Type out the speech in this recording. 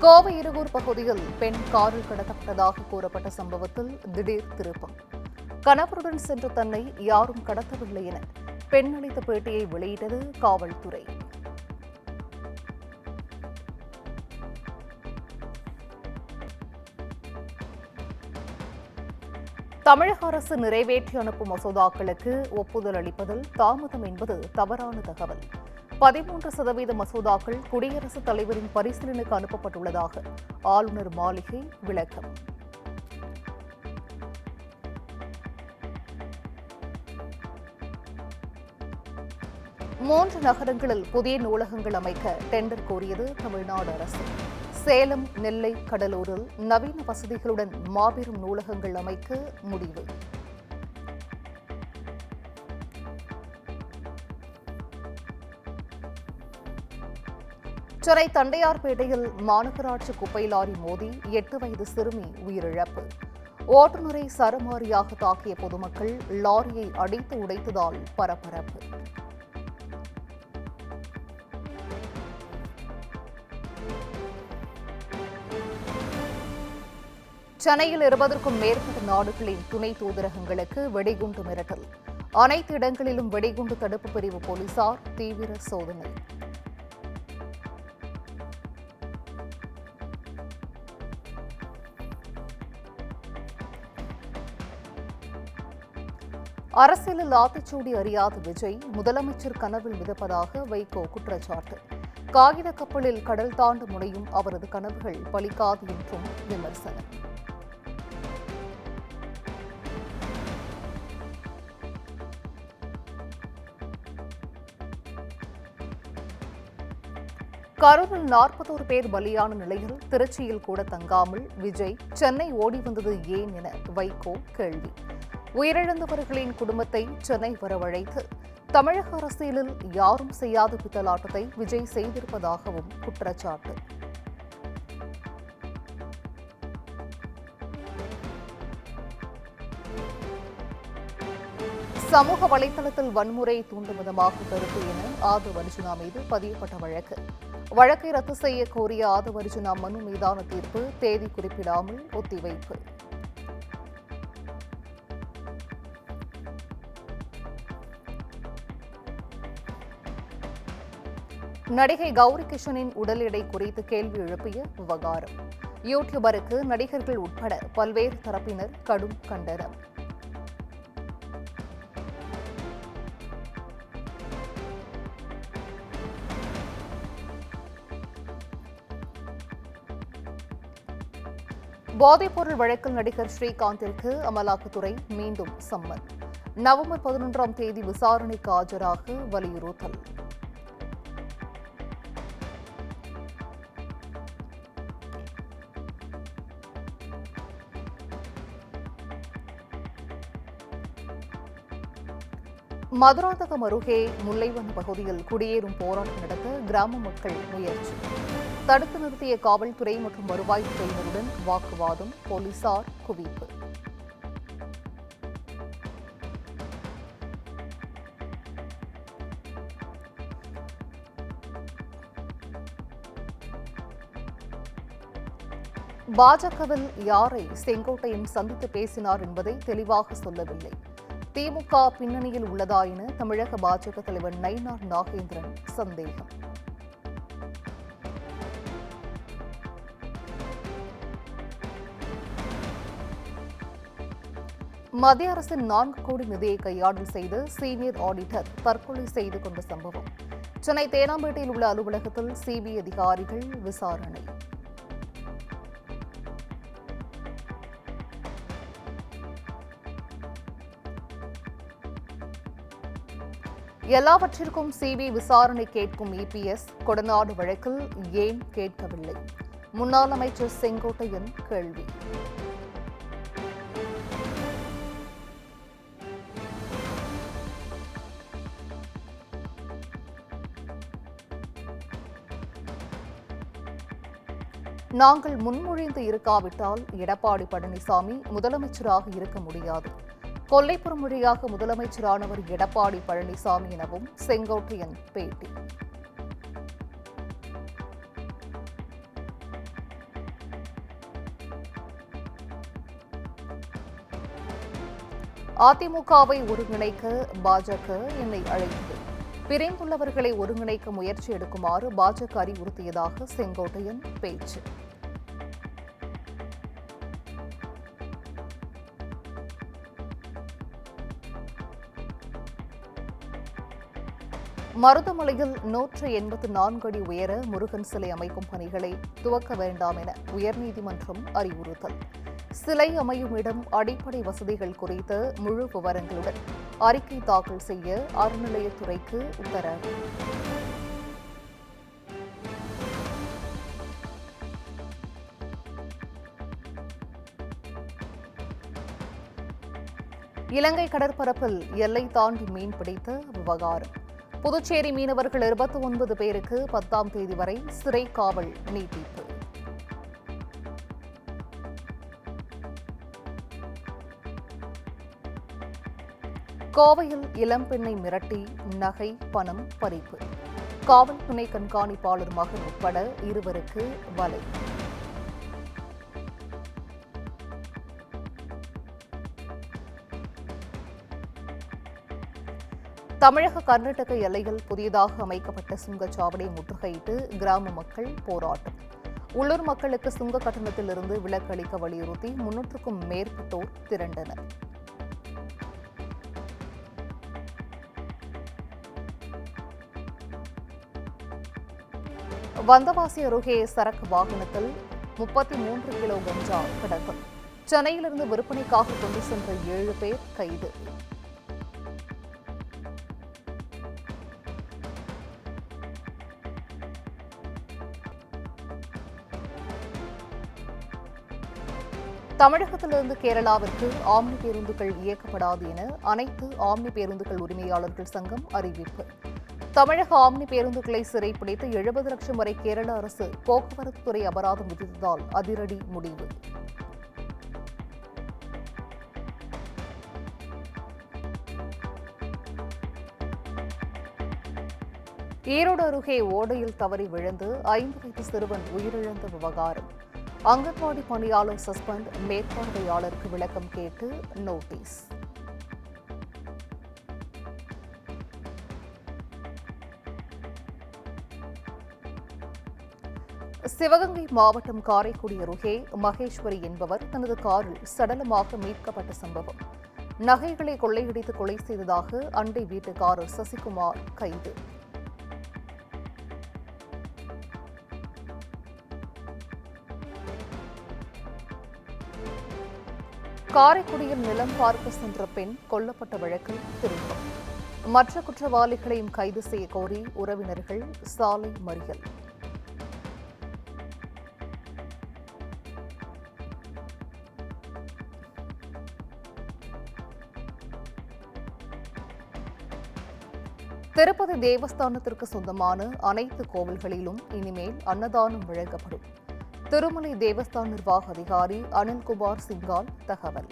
கோவை இருகூர் பகுதியில் பெண் காரில் கடத்தப்பட்டதாக கூறப்பட்ட சம்பவத்தில் திடீர் திருப்பம். கணவருடன் சென்ற தன்னை யாரும் கடத்தவில்லை என பெண் அளித்த பேட்டியை வெளியிட்டது காவல்துறை. தமிழக அரசு நிறைவேற்றி அனுப்பும் மசோதாக்களுக்கு ஒப்புதல் அளிப்பதில் தாமதம் என்பது தவறான தகவல். 13% மசோதாக்கள் குடியரசுத் தலைவரின் பரிசீலனைக்கு அனுப்பப்பட்டுள்ளதாக ஆளுநர் மாளிகை விளக்கம். மூன்று நகரங்களில் புதிய நூலகங்கள் அமைக்க டெண்டர் கோரியது தமிழ்நாடு அரசு. சேலம், நெல்லை, கடலூரில் நவீன வசதிகளுடன் மாபெரும் நூலகங்கள் அமைக்க முடிவு. சென்னை தண்டையார்பேட்டையில் மாநகராட்சி குப்பை லாரி மோதி 8 வயது சிறுமி உயிரிழப்பு. ஓட்டுநரை சரமாரியாக தாக்கிய பொதுமக்கள் லாரியை அடித்து உடைத்ததால் பரபரப்பு. சென்னையில் 20க்கும் மேற்பட்ட நாடுகளின் துணை தூதரகங்களுக்கு வெடிகுண்டு மிரட்டல். அனைத்து இடங்களிலும் வெடிகுண்டு தடுப்பு பிரிவு போலீசார் தீவிர சோதனை. அரசியலில் ஆத்திச்சூடி அறியாத விஜய் முதலமைச்சர் கனவில் மிதப்பதாக வைகோ குற்றச்சாட்டு. காகித கப்பலில் கடல் தாண்ட முனையும் அவரது கனவுகள் பலிக்காது என்றும் விமர்சனம். கரூரில் 41 பேர் பலியான நிலையில் திருச்சியில் கூட தங்காமல் விஜய் சென்னை ஓடி வந்தது ஏன் என வைகோ கேள்வி. உயிரிழந்தவர்களின் குடும்பத்தை சென்னை வரவழைத்து தமிழக அரசியலில் யாரும் செய்யாத பித்தலாட்டத்தை விஜய் செய்திருப்பதாகவும் குற்றச்சாட்டு. சமூக வலைதளத்தில் வன்முறை தூண்டும் விதமாக கருத்து என ஆதவ் அர்ஜுனா மீது பதியப்பட்ட வழக்கை ரத்து செய்ய கோரிய ஆதவ் அர்ஜுனா மனு மீதான தீர்ப்பு தேதி குறிப்பிடாமல் ஒத்திவைப்பு. நடிகை கௌரி கிஷனின் உடல் எடை குறித்து கேள்வி எழுப்பிய விவகாரம். யூடியூபருக்கு நடிகர்கள் உட்பட பல்வேறு தரப்பினர் கடும் கண்டனம். போதைப்பொருள் வழக்கில் நடிகர் ஸ்ரீகாந்திற்கு அமலாக்கத்துறை மீண்டும் சம்மன். நவம்பர் 11ஆம் தேதி விசாரணைக்கு ஆஜராக வலியுறுத்தல். மதுராந்தகம் அருகே முல்லைவனம் பகுதியில் குடியேறும் போராட்டம் நடத்த கிராம மக்கள் முயற்சி. தடுத்து நிறுத்திய காவல்துறை மற்றும் வருவாய்த்துறையினருடன் வாக்குவாதம், போலீசார் குவிப்பு. பாஜகவில் யாரை செங்கோட்டையன் சந்தித்து பேசினார் என்பதை தெளிவாக சொல்லவில்லை. திமுக பின்னணியில் உள்ளதா என தமிழக பாஜக தலைவர் நயினார் நாகேந்திரன் சந்தேகம். மத்திய அரசின் 4 கோடி நிதியை கையாடல் செய்து சீனியர் ஆடிட்டர் தற்கொலை செய்து கொண்ட சம்பவம். சென்னை தேனாம்பேட்டையில் உள்ள அலுவலகத்தில் சிபிஐ அதிகாரிகள் விசாரணை. எல்லாவற்றிற்கும் சிபிஐ விசாரணை கேட்கும் இபிஎஸ் கொடநாடு வழக்கில் ஏன் கேட்கவில்லை? முன்னாள் அமைச்சர் செங்கோட்டையன் கேள்வி. நாங்கள் முன்மொழிந்து இருக்காவிட்டால் எடப்பாடி பழனிசாமி முதலமைச்சராக இருக்க முடியாது. கொல்லைப்புறம் வழியாக முதலமைச்சரானவர் எடப்பாடி பழனிசாமி எனவும் செங்கோட்டையன் பேட்டி. அதிமுகவை ஒருங்கிணைக்க பாஜக என்னை அழைத்தது. பிரிந்துள்ளவர்களை ஒருங்கிணைக்க முயற்சி எடுக்குமாறு பாஜக அறிவுறுத்தியதாக செங்கோட்டையன் பேச்சு. மருதமலையில் 184 அடி உயர முருகன் சிலை அமைக்கும் பணிகளை துவக்க வேண்டாம் என உயர்நீதிமன்றம் அறிவுறுத்தல். சிலை அமையும் இடம், அடிப்படை வசதிகள் குறித்த முழு விவரங்களுடன் அறிக்கை தாக்கல் செய்ய அறநிலையத்துறைக்கு உத்தரவு. இலங்கை கடற்பரப்பில் எல்லை தாண்டி மீன் பிடித்த விவகாரம். புதுச்சேரி மீனவர்கள் 29 பேருக்கு 10ஆம் தேதி வரை சிறை காவல் நீட்டிப்பு. கோவையில் இளம்பெண்ணை மிரட்டி நகை, பணம் பறிப்பு. காவல் துணை கண்காணிப்பாளர் மகன் உட்பட 2 வலை. தமிழக கர்நாடக எல்லையில் புதிதாக அமைக்கப்பட்ட சுங்கச்சாவடியை முற்றுகையிட்டு கிராம மக்கள் போராட்டம். உள்ளூர் மக்களுக்கு சுங்க கட்டணத்திலிருந்து விலக்கு அளிக்க வலியுறுத்தி 300க்கும் மேற்பட்டோர் திரண்டனர். வந்தவாசி அருகே சரக்கு வாகனத்தில் 33 கிலோ கஞ்சா கடத்தல். சென்னையிலிருந்து விற்பனைக்காக கொண்டு சென்ற 7 பேர் கைது. தமிழகத்திலிருந்து கேரளாவிற்கு ஆம்னி பேருந்துகள் இயக்கப்படாது என அனைத்து ஆம்னி பேருந்துகள் உரிமையாளர்கள் சங்கம் அறிவிப்பு. தமிழக ஆம்னி பேருந்துகளை சிறைப்பிடித்து 70 லட்சம் வரை கேரள அரசு போக்குவரத்து துறை அபராதம் விதித்ததால் அதிரடி முடிவு. ஈரோடு அருகே ஓடையில் தவறி விழுந்து 5 வயது சிறுவன் உயிரிழந்த விவகாரம். அங்கன்வாடி பணியாளர் சஸ்பெண்ட், மேற்பார்வையாளருக்கு விளக்கம் கேட்டு நோட்டீஸ். சிவகங்கை மாவட்டம் காரைக்குடி அருகே மகேஸ்வரி என்பவர் தனது காரில் சடலமாக மீட்கப்பட்ட சம்பவம். நகைகளை கொள்ளையடித்து கொலை செய்ததாக அண்டை வீட்டுக்காரர் சசிகுமார் கைது. காரைக்குடியில் நிலம் பார்க்க சென்ற பெண் கொல்லப்பட்ட வழக்கில் திருப்பம். மற்ற குற்றவாளிகளையும் கைது செய்ய கோரி உறவினர்கள் சாலை மறியல். திருப்பதி தேவஸ்தானத்திற்கு சொந்தமான அனைத்து கோவில்களிலும் இனிமேல் அன்னதானம் வழங்கப்படும். திருமலை தேவஸ்தான நிர்வாக அதிகாரி அனில்குமார் சிங்கால் தகவல்.